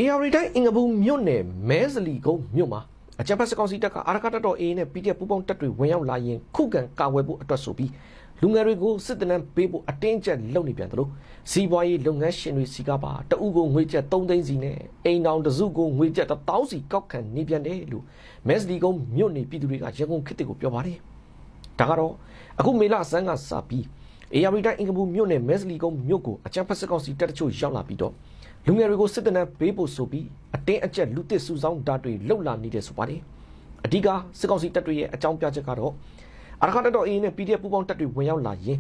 AR တိုင်းအင်္ဂပူမြို့နယ်မဲစလီကုန်းမြို့မှာအကြမ်းဖက်စစ်ကောင်စီတပ်ကအာရကတပ်တော် AA နဲ့ PDF ပူးပေါင်းတပ်တွေဝင်ရောက်လာရင်ခုခံကာဝယ်ဖို့အတွက်ဆိုပြီးလူငယ်တွေကိုစစ်တပ်နဲ့ပေးဖို့အတင်းကျပ်လုပ်နေပြန်တယ်လို့စီးပွားရေးလုပ်ငန်းရှင်တွေစီကပါတအုပ်ကိုငွေကျပ်3သိန်းစီနဲ့အိမ်တော်တစုကိုငွေကျပ်1000စီကောက်ခံနေပြန်တယ်လို့မဲစလီကုန်းမြို့နယ်ပြည်သူတွေကရန်ကုန်ခေတ်ကိုပြောပါတယ်။ဒါကတော့အခုမေလဆန်းကစပြီး AR တိုင်းအင်္ဂပူမြို့နယ်မဲစလီကုန်းမြို့ကိုအကြမ်းဖက်စစ်ကောင်စီတပ်တချို့ရောက်လာပြီးတော့လူငယ်တွေကိုစစ်တပ်နဲ့ပေးဖို့ဆိုပြီးအတင်းအကျပ်လူသစ်စုဆောင်းဓာတ်တွေလှုပ်လာနေတယ်ဆိုပါတယ်။အဓိကစစ်ကောင်စီတပ်တွေရဲ့အကြောင်းပြချက်ကတော့အာရခတပ်တော် AA နဲ့ PDF ပူးပေါင်းတပ်တွေဝင်ရောက်လာရင်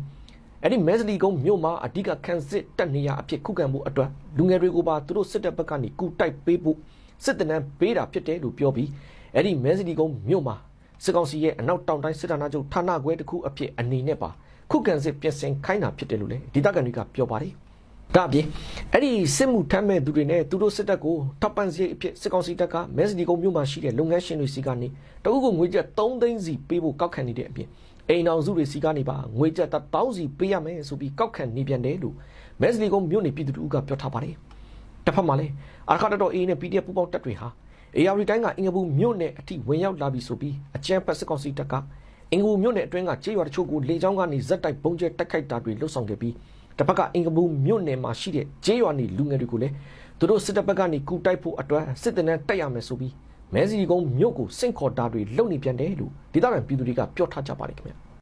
အဲ့ဒီမဲစလီကုန်းမြို့မှာအဓိကခန်းစစ်တပ်နေရအဖြစ်ခုခံမှုအတွက်လူငယ်တွေကိုပါသူတို့စစ်တပ်ဘက်ကနေကူတိုက်ပေးဖို့စစ်တပ်နဲ့ပေးတာဖြစ်တယ်လို့ပြောပြီးအဲ့ဒီမဲစလီကုန်းမြို့မှာစစ်ကောင်စီရဲ့အနောက်တောင်တိုင်းစစ်ဌာနချုပ်ဌာနခွဲတစ်ခုအဖြစ်အနေနဲ့ပါခုခံစစ်ပြင်ဆင်ခိုင်းတာဖြစ်တယ်လို့လည်းဒေသခံတွေကပြောပါတယ်။ဒါအပြင်အဲ့ဒီစစ်မှုထမ်းမဲ့သူတွေနဲ့သူတို့စစ်တပ်ကိုထောက်ပံ့စရိတ်အဖြစ်စစ်ကောင်စီတပ်ကမဲစလီကုန်းမြို့မှာရှိတဲ့လုပ်ငန်းရှင်တွေစီကနေတအုပ်ကိုငွေကျပ်3သိန်းစီပေးဖို့ကောက်ခံနေတဲ့အပြင်အိမ်အောင်စုတွေစီကနေပါငွေကျပ်1000စီပေးရမယ်ဆိုပြီးကောက်ခံနေပြန်တယ်လို့မဲစလီကုန်းမြို့နယ်ပြည်သူတို့ကပြောထားပါတယ်။တစ်ဖက်မှာလည်းအာရခတပ်တော် AA နဲ့ PDF ပူးပေါင်းတပ်တွေဟာ AR တိုင်းကအင်္ဂပူမြို့နယ်အထိဝင်ရောက်လာပြီးဆိုပြီးအကြမ်းဖက်စစ်ကောင်စီတပ်ကအင်္ဂပူမြို့နယ်အတွင်းကကျေးရွာတချို့ကိုလေကြောင်းကနေဇက်တိုက်ပုံကျဲတိုက်ခိုက်တာတွေလှုပ်ဆောင်ခဲ့ပြီးတစ်ဖက်ကအင်္ဂပူမြို့နယ်မှာရှိတဲ့ကျေးရွာနေလူငယ်တွေကိုလည်းသူတို့စစ်တပ်ဘက်ကနေကူတိုက်ဖို့အတွက်စစ်တပ်နဲ့တိုက်ရမယ်ဆိုပြီးမဲစလီကုန်းမြို့ကိုစင့်ခေါ်တာတွေလုပ်နေပြန်တယ်လို့ဒေသခံပြည်သူတွေကပြောထားကြပါတယ်ခင်ဗျာ